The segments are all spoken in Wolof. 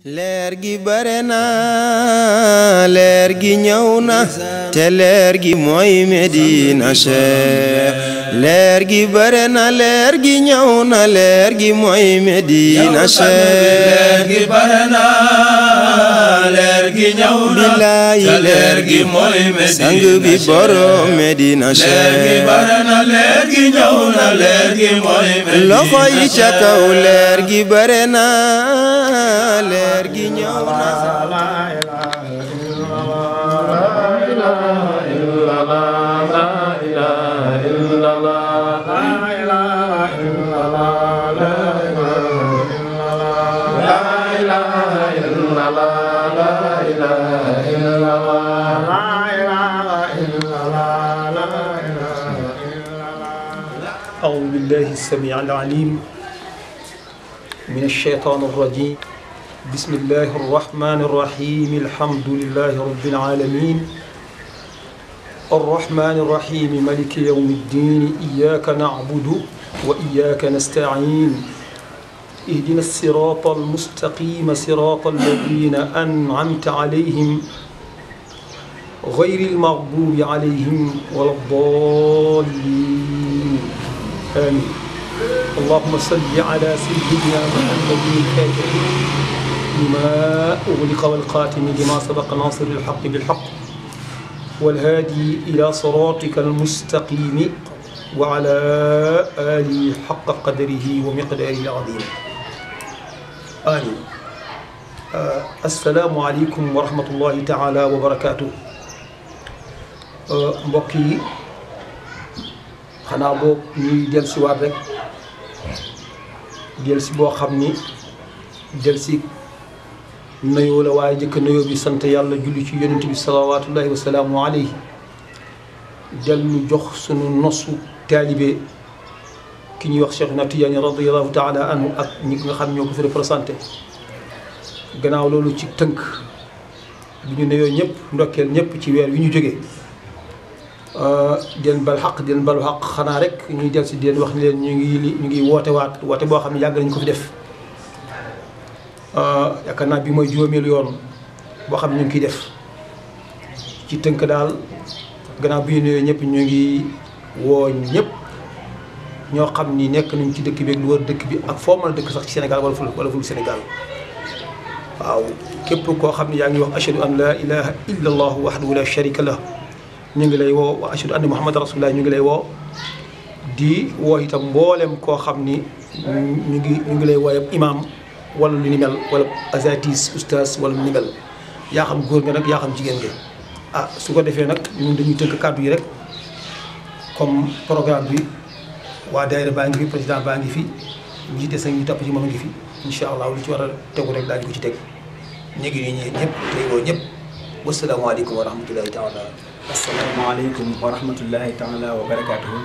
leer gi bare na leer gi ñëw na te leer gi mooy Medina Cheikh leer gi bare na leer gi ñëw na leer gi mooy Medina Cheikh leer gi bare na leer gi ñëw na te leer gi mooy Medina sang bi borom Medina Cheikh leer gi bare na leer gi ñëw na leer gi mooy Medina loxo yi ca kaw leer gi bare na leer gi ñëw na أعوذ بالله السميع العليم من الشيطان الرجيم بسم الله الرحمن الرحيم الحمد لله رب العالمين الرحمن الرحيم ملك يوم الدين إياك نعبد وإياك نستعين اهدنا الصراط المستقيم صراط الذين أنعمت عليهم غير المغضوب عليهم ولا الضالين آمين اللهم صل على سيدنا محمد الفاتح لما أغلق والقاتم لما سبق ناصر الحق بالحق والهادي إلى صراطك المستقيم وعلى آله حق قدره ومقداره العظيم آمين السلام عليكم ورحمة الله تعالى وبركاته mbokk yi xanaa boobu ñuy dellusiwaat rek dellusi boo xam ni dellusi nuyoo la waaye njëkk nuyoo bi sant yàlla julli ci yonent bi salawaatullahi wa salaamu alayhi dellu jox sunu nosu taalibe ki ñuy wax Cheikh na Tidiane radiyallahu taala anhu ak ñi nga xam ñoo ko fi représenté gannaaw loolu ci tënk bi ñu nuyoo ñëpp ndokkeel ñëpp ci weer wi ñu jógee den bal xaq den balu xaq xanaa rek ñuy del si den wax ni leen ñu ngi woote woote boo xam ne yàgg nañu ko fi def yaakaar naa bi mooy juróomeelu yoon boo xam ne ñu ngi koy def ci tënk daal gannaaw bi ñu nuyoo ñëpp ñu ngi woo ñëpp ñoo xam ni nekk nañ ci dëkk bi ak lu wër dëkk bi ak foo mën a dëkk sax ci Sénégal wala ful Sénégal waaw képp koo xam ne yaa ngi wax ashhadu an la ilaha illa allah wahdahu la sharika lah ñu ngi lay woo wa ashhadu anna muhammad rasulullah ñu ngi lay woo di woo itam mboolem koo xam ni ñu ngi lay wooyab imam wala lu ni mel wala azatis oustaz wala lu ni mel yaa xam góor nga nag yaa xam jigéen nga su ko defee nag ñun dañuy tënk kàddu yi rek comme programme bi waa daayira baa ngi fi président baa ngi fi njiite sa ñu topp ci moom ngi fi incha allah lu ci war a tegu rek daañu ko ci teg ñu ngi nii ñëpp tey woo ñëpp wasalaamaaleykum wa rahmatullahi taala asalaamaaleykum wa rahmatullahi taala wa barakaatuhu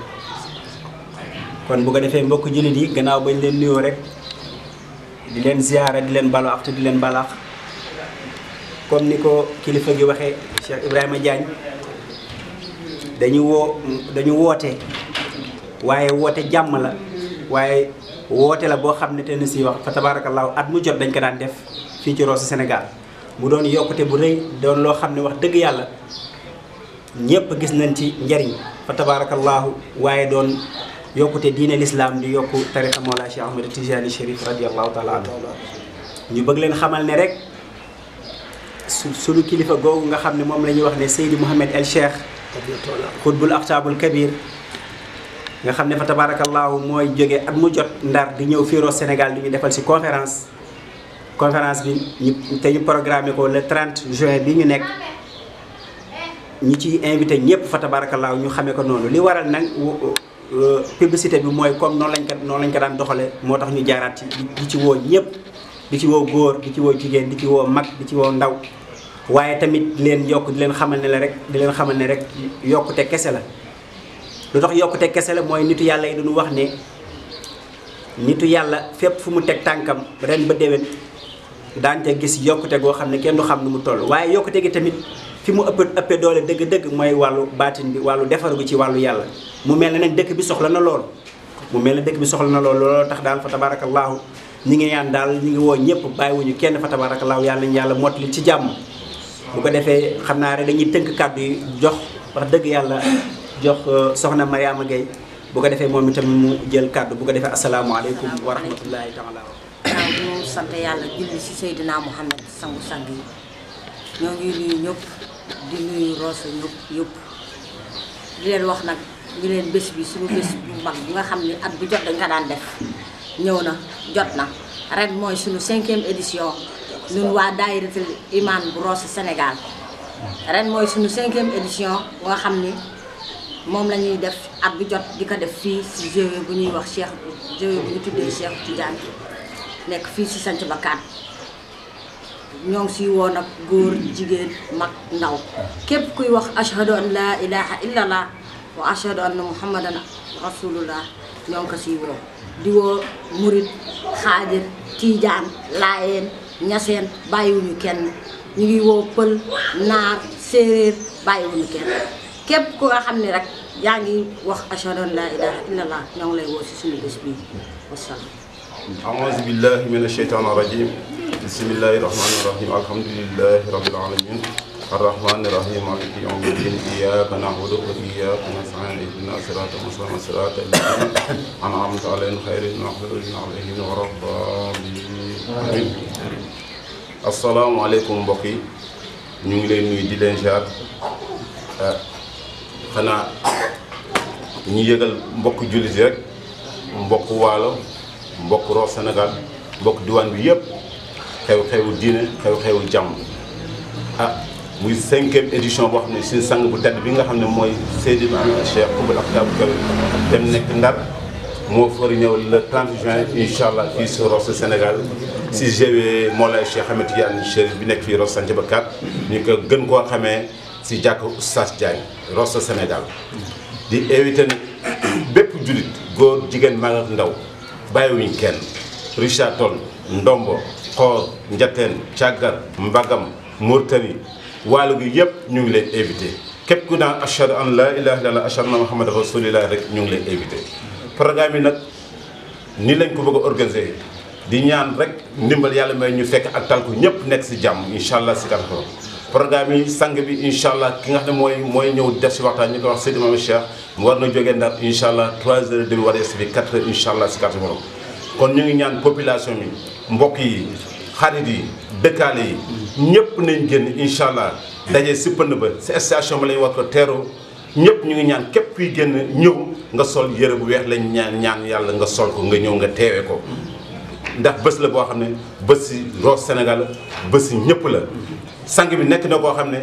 kon bu ko defee mbokk jullit yi gannaaw bañ leen nuyoo rek di leen ziyaara di leen balu ak te di leen balaax comme ni ko kilifa gi waxee Cheikh Ibrahima Diagne dañu woote waaye woote jàmm la waaye woote la boo xam ne te ne si wax fa tabaarakallaahu at mu jot dañ ko daan def fii ci Rosso Sénégal mu doon yokkute bu rëy doon loo xam ne wax dëgg yàlla ñëpp gis nañ ci njariñ fa tabaarakallaahu waaye doon yokkute diine l'islam di yokku tariqa Mawlaa Cheikh Ahmad Tijani Chérif radiyallahu taala anhu ñu bëgg leen xamal ne rek suñu kilifa googu nga xam ne moom la ñuy wax ne Seydi Mouhamed El Cheikh xutbul aqtaabul kabir nga xam ne fa tabaarakallaahu mooy jóge at mu jot ndar di ñëw fii Rosso Sénégal di ñu defal si conférence bi te ñu programmé ko le 30 juin bi ñu nekk ñi ci invité ñëpp fa tabaarakallaahu ñu xamee ko noonu li waral nag publicité bi mooy comme noonu lañ ko daan doxale moo tax ñu jaaraat ci di ci woo ñëpp di ci woo góor di ci woo jigéen di ci woo mag di ci woo ndaw waaye tamit di leen xamal ne rek yokkute kese la lu tax yokkute kese la mooy nitu yàlla yi duñu wax ne nitu yàlla fépp fu mu teg tànkam ren ba déwén daante gis yokkute goo xam ne kenn du xam nu mu toll waaye yokkute gi tamit fi mu ëppee doole dëgg-dëgg mooy wàllu baatin bi wàllu defaru gi ci wàllu yàlla mu mel ne nag dëkk bi soxla na loolu looloo tax daal fa tabaarakallaahu ñi ngi ñaan daal ñi ngi woo ñëpp bàyyiwuñu kenn fa tabaarakallaahu yàlla nañu yàlla mottali ci jàmm bu ko defee xam naa rek dañuy tënk kàddu yi jox wax dëgg yàlla jox soxna Mariama Gueye bu ko defee moom itam mu jël kàddu bu ko defee asalaamaaleykum wa rahmatullahi taala. waaw ñu sant yàlla julli si Seydina Mouhamed sangu-sang yi ñoo ngi nuyu ñëpp di nuyu Rosso yëpp di leen wax nag ñu leen bés bi suñu bés bu mag bi nga xam ni at bu jot dañ ko daan def ñëw na jot na ren mooy suñu 5e édition ñun waa daayiratul iman bu Rosso Sénégal ren mooy suñu 5e édition nga xam ni moom la ñuy def at bu jot di ko def fii si GIE bu ñuy wax Cheikh GIE bu ñu tuddee Cheikh Tidiane nekk fii si Sanc Ba 4 ñoo ngi siy woo nag góor jigéen mag ndaw képp kuy wax ashhadu an la ilaha illallah wa ashhadu anna muhammadan rasulullah ñoo ngi ko siy woo di woo murit xaadir tiijaan laayeen ñaseen bàyyiwuñu kenn ñu ngi woo pël naar séeréer bàyyiwuñu kenn képp ku nga xam ne rek yaa ngi wax ashhadu an la ilaha illallah ñoo ngi lay woo si suñu bés bii wasalaam. أعوذ بالله من الشيطان الرجيم بسم الله الرحمن الرحيم الحمد لله رب العالمين الرحمن الرحيم مالك يوم الدين إياك نعبد وإياك نستعين اهدنا الصراط المستقيم صراط الذين أنعمت عليهم غير المغضوب عليهم ولا الضالين. asalaamaaleykum mbokk yi ñu ngi leen nuyu di leen ziar xanaa ñu yëgal mbokk jullit rek mbokk waalo mbokk Rosso Sénégal mbokk diwaan bi yëpp xew-xewu diine xew-xewu jàmm muy 5e édition boo xam ne suñu sang bu tedd bi nga xam ne mooy Seydina Cheikh Koumba Akhdar Kawe dem nekk Ndar moo fari ñëw le 30 juin incha allah fii si Rosso Sénégal si GIE Mawlaay Cheikh Ahmed Tidiane Chérif bi nekk fii Rosso Sanc Ba 4 ñu ko gën koo xamee si jàkk Oustaz Diagne Rosso Sénégal di invité nag bépp julit góor jigéen mag ak ndaw bàyyiwuñ kenn Richard Toll Ndombo Xoor Njateen Càggar Mbagam Mauritanie wàllu gi yëpp ñu ngi leen invité képp ku naan ashhadu an la ilaha illallah ashhadu anna muhammadan rasulullah rek ñu ngi leen invité programme yi nag ni lañ ko bëgg a organiser di ñaan rek ndimbal yàlla may ñu fekk ak tal ko ñëpp nekk si jàmm incha allah si kàddu programme yi sang bi incha allah ki nga xam ne mooy ñëw def si waxtaan ñu ko wax Seydi Mame Cheikh mu war na jógee Ndar incha allah 3h30 war a yegsi fi 4h incha allah si kàddu borom kon ñu ngi ñaan population bi mbokk yi xarit yi dëkkaale yi ñëpp nañ génn incha allah daje si pënd ba si station ba lañ war ko teeroo ñëpp ñu ngi ñaan képp kuy génn ñëw nga sol yëre bu weex lañ ñaan yàlla nga sol ko nga ñëw nga teewee ko ndax bés la boo xam ne bés si Rosso Sénégal bés si ñëpp la sang bi nekk na koo xam ne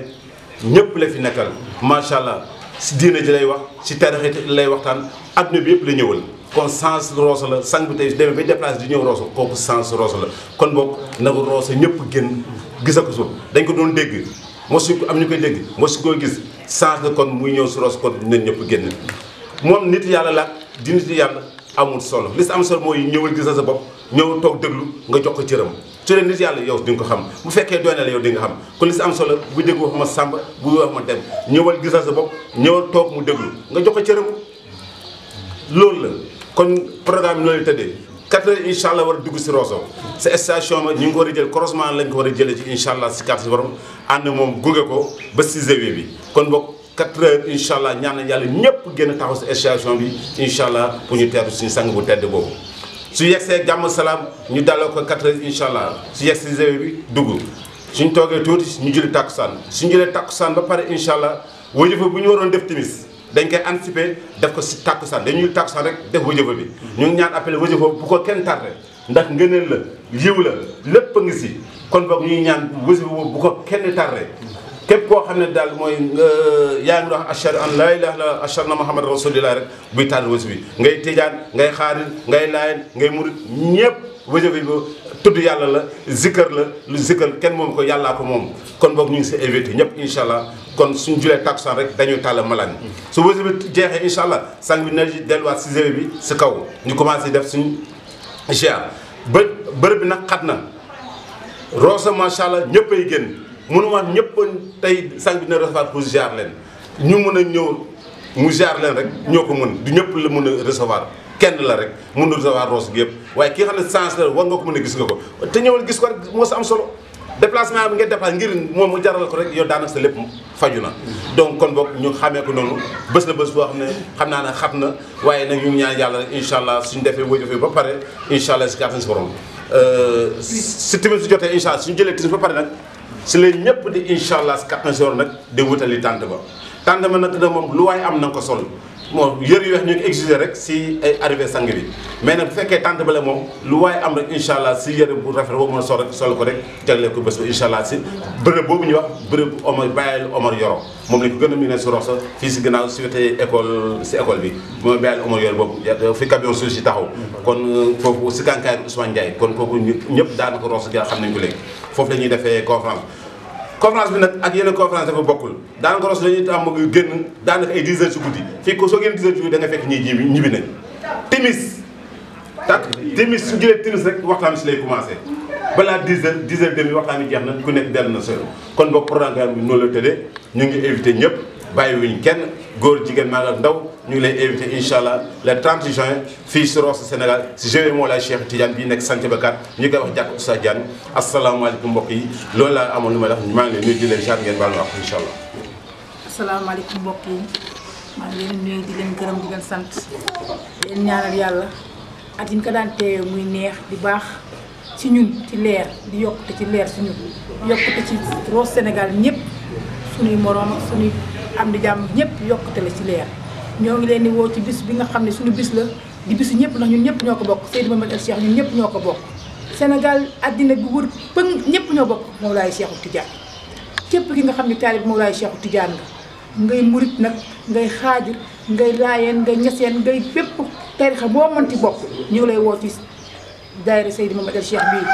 ñëpp la fi nekkal macha allah si diine ji lay wax si tarixa lay waxtaan adduna bi yëpp la ñëwal kon sens Rosso la sang bi tey demee bay déplacé di ñëw Rosso kooku sens Rosso la kon boog nagu Rosso ñëpp génn gisa ko suuf dañ ko doon dégg mosu ko am ñu koy dégg mosu koo gis sens la kon muy ñëw si Rosso kon dinañ ñëpp génn moom nit yàlla la di nit yàlla amul solo li si am solo mooy ñëwal gisa sa bopp ñëw toog déglu nga jox ko cëram su dee nit yàlla yow di nga ko xam bu fekkee doy na la yow di nga xam kon li si am solo bu dégg wax ma sàmba bu wax ma dem ñëwal gisal sa bopp ñëwal toog mu déglu nga jox ko cëram loolu la kon programme bi loolu tëddee 4h incha allah war a dugg si Rosso sa station ba ñu ngi ko war a jël croisement lañ ko war a jëlee ci incha allah si carte si borom ànd moom gunge ko ba si GIE bi kon boog 4h incha allah ñaan na yàlla ñëpp génn taxaw si station bi incha allah pour ñu teeru suñu sang bu tedd boobu su yegsee jàmm salaam ñu daloo ko 4h incha allah su yegsee GIE bi dugg suñ toogee tuuti ñu julli takkusaan suñu jullee takkusaan ba pare incha allah wajifa bu ñu waroon def timis dañ koy anticiper def ko si takkusaan dañuy takkusaan rek def wajifa bi ñu ngi ñaan appelé wajifa bu ko kenn tardé ndax ngëneel la yiw la lépp a ngi si kon boog ñuy ñaan wajifa boobu bu ko kenn tardé képp koo xam ne daal mooy yaa ngi wax ashhadu an laa ilaaha illallaah ashhadu anna muhammadan rasulullah rek buy tardé wajifa bi ngay tijaan ngay xaadir ngay laayeen ngay murit ñëpp wajifa bi tudd yàlla la zikkër la lu zikkër kenn moom ko yàllaa ko moom kon boog ñu ngi si invité ñëpp incha allah kon suñu julee takkusaan rek dañuy tàll malaan su wasi bi jeexee incha allah sang bi na delluwaat si GIE bi si kaw ñu commencé def suñu ziar bërëb bi nag xat na Rosso macha allah ñëpp ay génn mënu wax ñëpp tey sang bi na recevoir pour ziar leen ñu mën a ñëw mu ziar leen rek ñoo ko mën du ñëpp la mën a recevoir kenn la rek mun na recevoir Rosso gi yëpp waaye ki nga xam ne sens la war nga ko mën a gis nga ko te ñëwal gis ko rek moo sa am solo déplacement bi ngeen déplacé ngir moom mu jaral ko rek yow daanaka sa lépp faju na donc kon boog ñu xamee ko noonu bés la bés boo xam ne xam naa ne xat na waaye nag ñu ñaan yàlla rek incha allah suñu defee wëjëf yi ba pare incha allah si kàttan si borom si timis su jotee incha allah suñu jëlee timis ba pare nag si leen ñëpp di incha allah si kàttan si borom nag di wutali tànt ba nag dina moom lu waaye am na nga ko sol bon yër yu weex ñu ngi exiger rek si ay arrivé sang bi mais nag bu fekkee tànt ba la moom lu waaye am rek incha allah si yëre bu rafet boobu mën a sol rek sol ko rek jagleel ko bés ba incha allah si bërëb boobu ñuy wax bërëb Omar Bayal Omar Yoro moom lañ ko gën a miinee si Rosso fii si gannaaw si wetee école si école bi mooy Bayal Omar Yoro boobu fi camion suuf si taxaw kon foofu si kànkaay Ousmane Ndiaye kon foofu ñëpp daanaka Rosso gi xam nañ ko léegi foofu la ñuy defee conférence bi nag ak yeneen conférence dafa bokkul daanaka Rosso dañuy am génn daanaka ay 10 heures si guddi fii ko soo génn 10 heures si guddi da nga fekk ñibbi nañ timis su jëlee timis rek waxtaan bi si lay commencé balaa 10 heures demi waxtaan bi jeex na ku nekk dellu na solo kon boog programme bi noonu la tëddee ñu ngi invité ñëpp bàyyiwuñ kenn góor jigéen maa nga ndaw ñu ngi lay invité incha allah le 30 juin fii si Rosso Sénégal si Géé Mawlaay Cheikh Tidiane bii nekk Santé Bakar ñu koy wax jàkk Oustaz Diagne asalaamaaleykum mbokk yi loolu laa amoon lu may wax maa ngi leen nuyu di leen jaar ngeen baal ma wax incha allah. asalaamaaleykum mbokk yi maa ngi leen nuyu di leen gërëm di leen sant di leen ñaanal yàlla at yi ñu ko daan teewee muy neex di baax ci ñun ci leer di yokkute ci leer ci ñun yokkute ci Rosso Sénégal ñëpp suñuy moroom ak suñuy am di jàmm ñëpp yokkute la ci leer ñoo ngi leen di woo ci bis bi nga xam ne suñu bis la di bisu ñëpp ndax ñun ñëpp ñoo ko bokk Seydi Mouhamed El Cheikh ñun ñëpp ñoo ko bokk Sénégal addina bi wër pëng ñëpp ñoo bokk Mawlaay Cheikhu Tidiane képp ki nga xam ne taalib Mawlaay Cheikhu Tidiane nga ngay murit nag ngay xaajir ngay laayeen ngay ñeseen ngay bépp tarixa boo mënti bokk ñu ngi lay woo ci daayira Seydi Mouhamed El Cheikh bii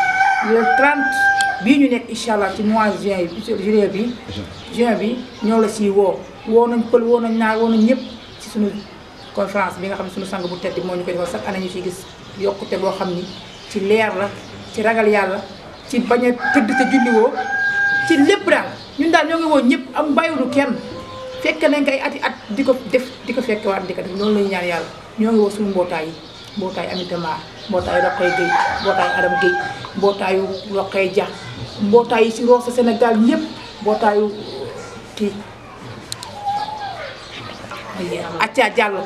le 30 bii ñu nekk incha allah ci mois juin bi ñoo la siy woo nañ pël woo nañ naar woo nañ ñëpp ci suñu conférence bi nga xam ne suñu sang bu tedd moo ñu koy defal chaque année ñu ciy gis yokkute boo xam ni ci leer la ci ragal yàlla ci bañ a tëdd te julliwoo ci lépp daal ñun daal ñoo ngi woo ñëpp am bàyyiwuñu kenn fekk nañ koy ati at di ko def di ko fekke waat di ko def loolu lañu ñaan yàlla ñoo ngi woo suñu mbootaay yi mbootaayu Aminata Mar mbootaayu Rokhaya Gueye mbootaayu Adam Gueye mbootaayu Rokhaya Dia mbootaay yi ci Rosso Sénégal ñëpp mbootaayu kii Atia Diallo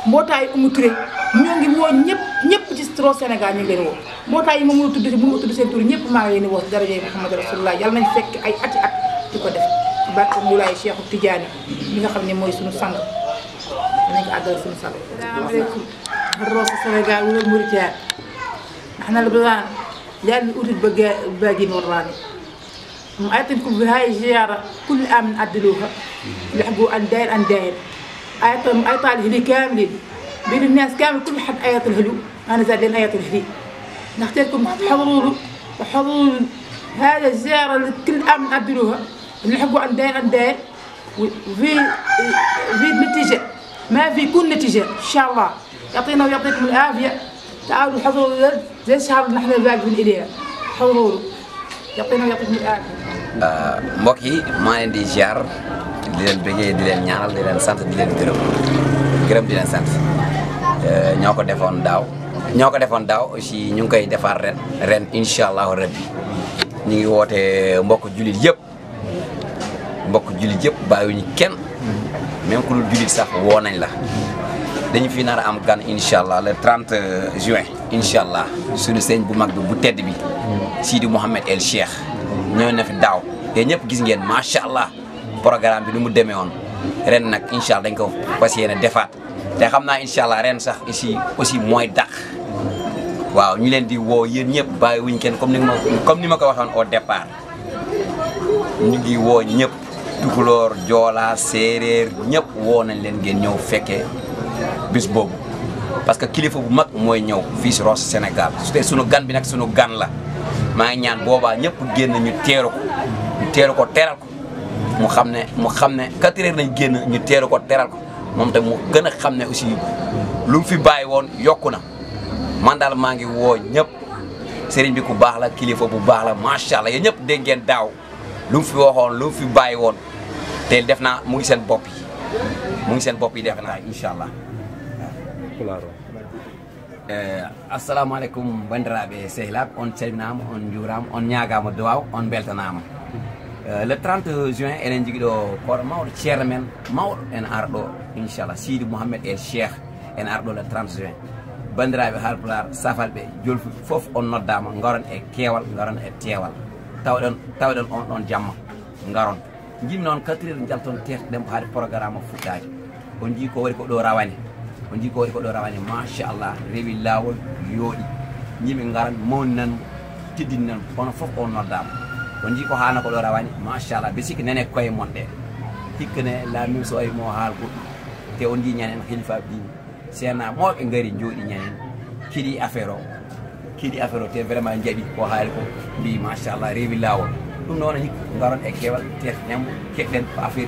mbootaayu Oumou Touré ñoo ngi woo ñëpp ci Rosso Sénégal ñu ngi leen woo mbootaay yi moom mënu tudd bu ma tudd seen tur ñëpp maa ngi leen di woo daraja Muhammad Rasulullah yàlla nañ fekk ay ati at di ko def ci barke Mawlaay Cheikhu Tidiane li nga xam ne mooy suñu sang danañ ko àggal suñu sang. asalaamaaleykum Rosso Sénégal wala Mauritanie احنا البلدان لأن أريد باقي وراني آياتكم في هاي الزيارة كل عام نعدلوها يلحقوا عن داير آيات الهدي كاملين بين الناس كامل كل حد آيات الهدو أنا زادين آيات الهدي نختاركم تحضروا هذا الزيارة اللي كل عام نعدلوها نلحقوا عن داير وفي نتيجة ما في كل نتيجة إن شاء الله يعطينا ويعطيكم العافية تعالوا حضروا زي الشهر اللي احنا باقيين إليها حضروا يعطينا ويعطيكم العافية. mbokk yi maa leen di ziar di leen bëggee di leen ñaanal di leen sant di leen gërëm di leen sant ñoo ko defoon daaw aussi ñu ngi koy defar ren incha allahu rabbi ñu ngi woote mbokk jullit yëpp bàyyiwuñu kenn même ku dul jullit sax woo nañ la. dañu fi nar a am gan incha allah le 30 juin incha allah suñu sëñ bu mag bi bu tedd bi Sidi Mouhamed El Cheikh ñëw na fi daaw te ñëpp gis ngeen macha allah programme bi ni mu demee woon ren nag incha allah dañ ko fas yéene defaat te xam naa incha allah ren sax ici aussi mooy dàq waaw ñu leen di woo yéen ñëpp bàyyi wuñ kenn comme ni ma ko waxoon au départ ñu ngi woo ñëpp tukulóor joola séeréer ñëpp woo nañ leen ngeen ñëw fekkee bis boobu parce que kilifa bu mag mooy ñëw fii si Rosso Sénégal su dee sunu gan bi nag sunu gan la maa ngi ñaan boobaa ñëpp génn ñu teeru ko teral ko mu xam ne 4 heures nañ génn ñu teeru ko teral ko moom tamit mu gën a xam ne aussi lu mu fi bàyyi woon yokku na man daal maa ngi woo ñëpp sëriñ bi ku baax la kilifa bu baax la macha allah yéen ñëpp dégg ngeen daaw lu mu fi waxoon lu mu fi bàyyi woon te def naa mu ngi seen bopp yi def naa incha allah. assalamu aleykum bandiraɓe sehlaɓe on calminama on juurama on ñagama duwaw on beltanama le 30 juin eɗen jogui ɗo koɗo mawɗo ceerno men mawɗo en ara ɗo inchallah Sidi Mouhamed El Cheikh en ara ɗo le 30 juin bandiraɓe Haalpulaar safalɓe jolfuɓe foof on noddama garon e keewal garon e teewal tawɗen on ɗon jamma garon jimmi noon 4 heures jalton terteɗen ko haade programme o fuɗɗade on jii ko waɗi ko ɗo rawane on jii ko waɗi ko ɗo rawane machallah rewi lawol yooɗi yimɓe garan mawninanmo tiddinnan kono foof on noddama on jii ko haalna ko ɗo rawane machallah be sikki nene koye mon ɗe hikkane lamin so wayi mo haal goɗɗum te on jii ñanen hilifaɓe dini seena mawɓe gaari jooɗi ñanen kiiɗi affaire o te vraiment jaaɓi ko haali ko mbi machallah rewi lawol ɗum noon hikka garon e kewal tertenen keɗɗen ko affaire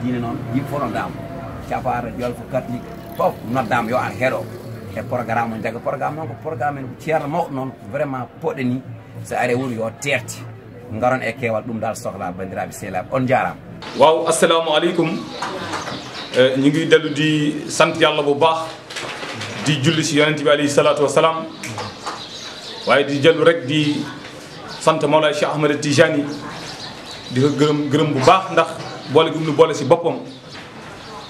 diine noon yimɓe fof noddama capara jolfo catholique fof noddama yo ar heeɗo e programme o jaga programme noon ko programme en ko ceerno mawɗo noon vraiment poɗɗeni so ari wuuro yo terte garon e kewal ɗum dal sohla bandiraɓe sehlaɓe on jarama. waaw assalamu aleykum ñu ngi dellu di sant yàlla bu baax di julli si yonent bi alayhi salaatu wasalaam waaye di dellu rek di sant Mawlaay Cheikh Ahmed Tijani di ko gërëm bu baax ndax boole gi mu nu boole si boppam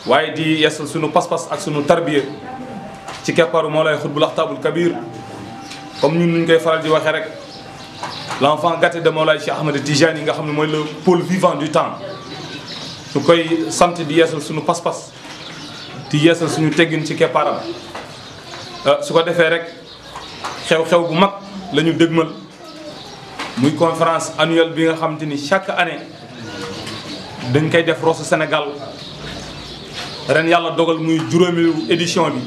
waaye di yeesal sunu pas-pas ak sunu tarbiya ci keppaaru Mawlaay Xutbul Axtaabul Kabir comme ñun ñu koy faral di waxee rek l'enfant gâté de Mawlaay Cheikh Ahmed Tijani nga xam ne mooy le pôle vivant du temps ñu koy sant di yeesal suñu pas-pas di yeesal suñu teggin ci keppaaram su ko defee rek xew-xew bu mag la ñu dëgmal muy conférence annuelle bi nga xamante ni chaque année dañ koy def Rosso Sénégal ren yàlla dogal muy juróomeelu édition bi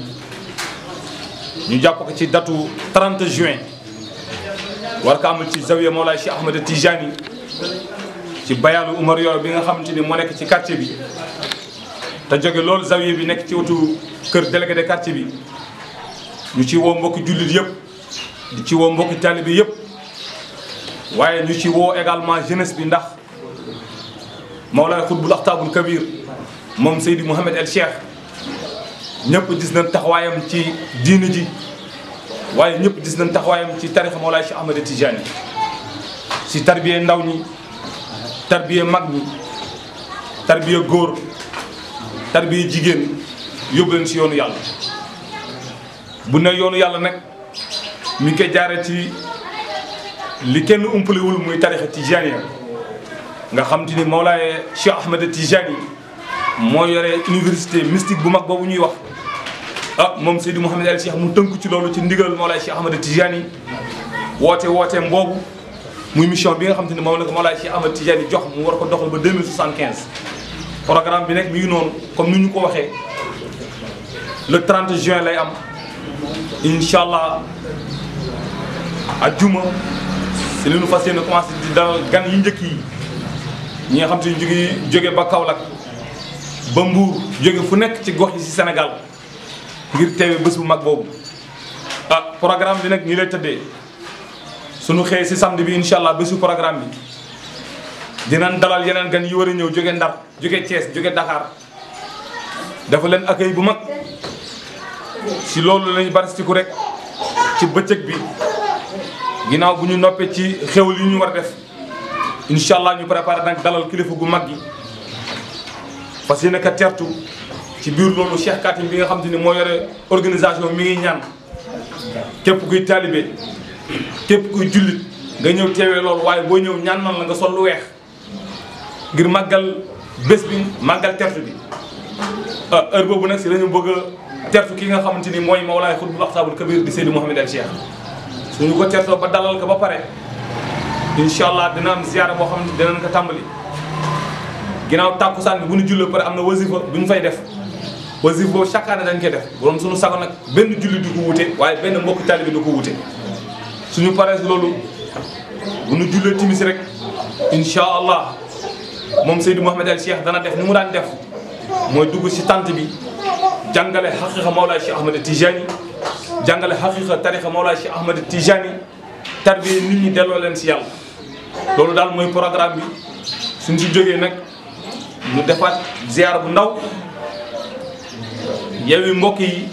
ñu jàpp ko ci datu 30 juin war ko amal ci zawiya Mawlaay Cheikh Ahmed Tijani ci bayaalu Umar Yoro bi nga xamante ni moo nekk ci quartier bi te jóge loolu zawiya bi nekk ci wetu kër délégué de quartier bi ñu ci woo mbokki jullit yëpp di ci woo mbokki taalibe yëpp waaye ñu ci woo également jeunesse bi ndax Mawlaay Xutbul Axtaabul Kabir moom Seydi Mouhamed El Cheikh ñëpp gis nañ taxawaayam ci diine ji waaye ñëpp gis nañ taxawaayam ci tarixa Mawlaay Cheikh Ahmed Tijani si tarbiye ndaw ñi tarbiye mag ñi tarbiye góor tarbiye jigéen yóbbu leen si yoonu yàlla bu ne yoonu yàlla nag mi ngi koy jaare ci li kenn umpalewul muy tarixa Tijaniya nga xam te ni Mawlaay Cheikh Ahmed Tijani moo yore université mystique bu mag boobu ñuy wax moom Seydi Mouhamed El Cheikh mu tënku ci loolu ci ndigal Mawlaay Cheikh Ahmed Tijani wooteem boobu muy mission bi nga xam te ne moom la ko Mawlaay Cheikh Ahmed Tijani jox mu war ko doxal ba 2075 programme bi nag mi ngi noonu comme ni ñu ko waxee le 30 juin lay am incha allah ajjuma si li ñu fas yéene commencé di dalal gan yi njëkk yi ñi nga xam te ne jóge ba Kaolack ba Mbour jóge fu nekk ci gox yi si Sénégal ngir teewe bés bu mag boobu programme bi nag ñi lay tëddee suñu xëyee si samedi bi incha allah bésu programme bi dinañ dalal yeneen gan yi war a ñëw jóge Ndar jóge Thiès jóge Dakar dafa leen accueil bu mag si loolu lañu baristiku rek ci bëccëg bi ginnaaw bu ñu noppee ci xewal yi ñu war a def incha allah ñu préparé nag dalal kilifa gu mag gi fas yéene ka tertu ci biir loolu Cheikh Katim bi nga xam te ni moo yore organisation mi ngi ñaan képp kuy taalibe képp kuy jullit nga ñëw teewee loolu waaye boo ñëw ñaan nan la nga sol lu weex ngir màggal bés bi màggal tertu bi heure boobu nag si lañu bëgg a tertu ki nga xamante ni mooy Mawlaay Xutbul Axtaabul Kabir di Seydi Mouhamed El Cheikh suñu ko tertoo ba dalal ko ba pare incha allah dina am ziyaara boo xam ne dinañ ko tàmbali ginnaaw tàkkusaan bi bu ñu jullee pare am na wasifa bu ñu fay def wasifa boobu chaque année dañ koy def bu doon suñu sago nag benn julli du ko wute waaye benn mbokk taalibe du ko wute suñu paree loolu bu ñu jullee timis rek incha allah moom Seydi Mouhamed El Cheikh dana def ni mu daan def mooy dugg si tànt bi jàngale xaqiqa Mawlaay Cheikh Ahmed Tijani jàngale xaqiqa tarixa Mawlaay Cheikh Ahmed Tijani tarbiye nit ñi delloo leen si yàlla loolu daal mooy programme bi suñ si jógee nag ñu defaat ziar bu ndaw yeewi mbokk yi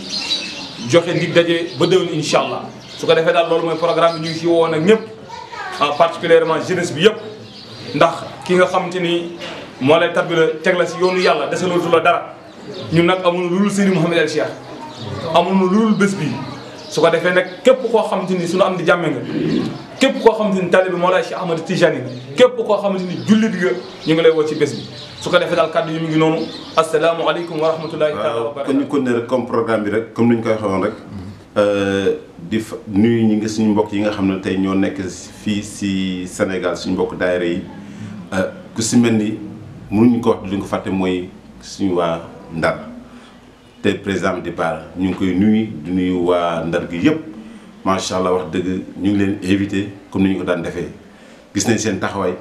joxe dig daje ba déwén incha allah su ko defee daal loolu mooy programme bi ñu ngi si woo nag ñëpp particulièrement jeunesse bi yëpp ndax ki nga xamante ni moo lay tabbi la teg la si yoonu yàlla desalootu la dara ñun nag amuñu lu dul Seydi Mouhamed El Cheikh amuñu lu dul bés bi su ko defee nag képp koo xamante ni suñu am di jàmme nga képp koo xamante ni taalibe moo lay Cheikh Ahmadou Tijani nga képp koo xamante ni jullit nga ñu ngi lay woo ci bés bi su ko defee daal kàddu yi mu ngi noonu asalaamaaleykum wa rahmatulahi taala wa barakatu. kon ñu continuer rek comme programme bi rek comme ni ñu koy waxee woon rek di fa nuyu ñi nga suñu mbokk yi nga xam ne tey ñoo nekk fii si Sénégal suñu mbokk daayira yi ku si mel ni mënuñu ko wax duñ ko fàtte mooy suñu waa Ndar te président di Bara ñu ngi koy nuyu di nuyu waa Ndar gi yëpp macha allah wax dëgg ñu ngi leen invité comme ni ñu ko daan defee gis nañ seen taxawaay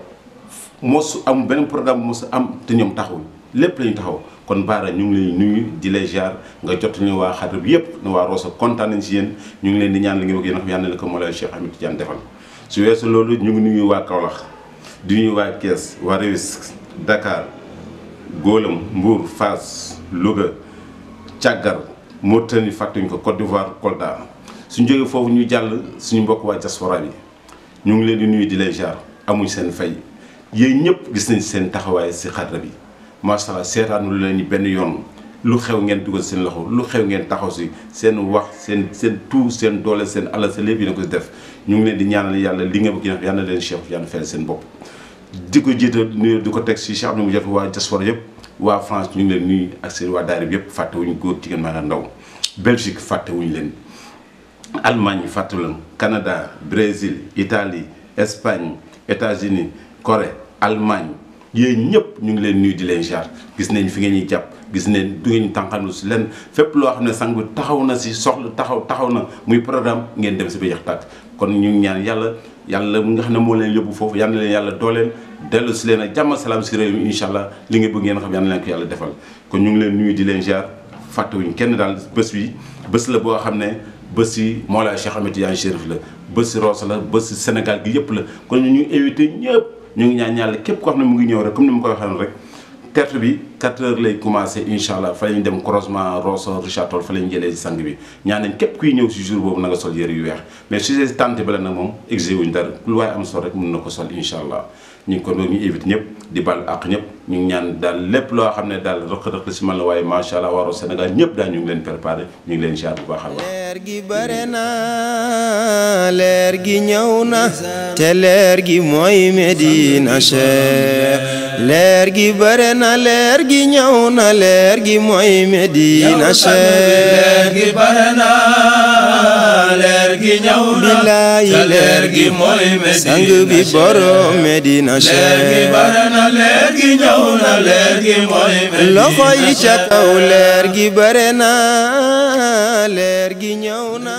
mosu am benn programme mosu am te ñoom taxawuñ lépp la ñu taxaw kon Bara ñu ngi leen nuyu di lay jaar nga jot ñu waa xadra bi yëpp ne waa Rosso kontaan nañ si yéen ñu ngi leen di ñaan li nga bëgg yéen a xam yàlla na ko moo lay Cheikh Ahmed Tidiane defal su weesu loolu ñu ngi nuyu waa Kaolack di nuyu waa Thiès waa Rufisque Dakar Góolam Mbour Fass Louga Càggar Mauritanie fàttuñ ko Côte d'Ivoire Kolda suñ jógee foofu ñu jàll suñu mbokk waa diaspora bi ñu ngi leen di nuyu di lay jaar amuñ seen fay yéen ñëpp gis nañ seen taxawaay si xadra bi macha allah seetaanu lu leen ni benn yoon lu xew ngeen dugal seen loxo lu xew ngeen taxaw si seen wax seen tout seen doole seen alal seen lépp yi na ko si def ñu ngi leen di ñaanal yàlla li nga bëgg yàlla na leen Cheikh yàlla fayal seen bopp di ko jiital nuyu di ko teg si Cheikh Abdou Moudiatou waa diaspora yëpp waa France ñu ngi leen nuyu ak seen waa daayira bi yëpp fàttewuñu góor jigéen maa ndaw Belgique fàttewuñu leen Allemagne fàttewu leen Canada Brésil Italie Espagne États-Unis Corée Allemagne yéen ñëpp ñu ngi leen nuyu di leen jaar gis nañ fi ngeen ñuy jàpp gis nañ du ngeen tànqanu si leen fépp loo xam ne sang bi taxaw na si soxla taxaw na muy programme ngeen dem si ba jeex tàkk kon ñu ngi ñaan yàlla mu nga xam ne moo leen yóbbu foofu yal na leen yàlla dooleel dellu si leen ak jàmm salaam si réew mi incha allah li nga bëgg ngeen xam yal na leen ko yàlla defal kon ñu ngi leen nuyu di leen jaar fàttewuñ kenn daal bés la boo xam ne bés yi Mawlaay Cheikh Ahmed Tidiane Chérif la bés si Rosso la bés si Sénégal gi yëpp la kon ñu invité ñëpp ñu ngi ñaan yàlla képp koo xam ne mu ngi ñëw rek comme ni ma koy waxee rek terre bi 4 heures lay commencé incha allah fa la ñu dem croisement Rosso Richard Toll fa la ñu jëlee si sang bi ñaan nañ képp kuy ñëw si jour boobu na nga sol yëre yu weex mais su dee tànte ba la nag moom exigé wuñ dara lu waaye am sol rek mën na ko sol incha allah ñu ngi kon ñu invité ñëpp di bal ak ñëpp ñu ngi ñaan daal lépp loo xam ne daal rëq-rëq si man la waaye macha allah waa Rosso Sénégal ñëpp daal ñu ngi leen préparé ñu ngi leen ziar bu baax a baax. leer gi bare na leer gi ñëw na te leer gi mooy Medina Cheikh leer gi bare na leer gi ñëw na leer gi mooy Medina Cheikh leer gi bare na leer gi ñëw na bilaay leer gi mooy Medina sang bi borom Medina Cheikh leer gi bare na leer gi ñëw na leer gi mooy Medina loxo yi ca kaw leer gi bare na leer gi ñëw na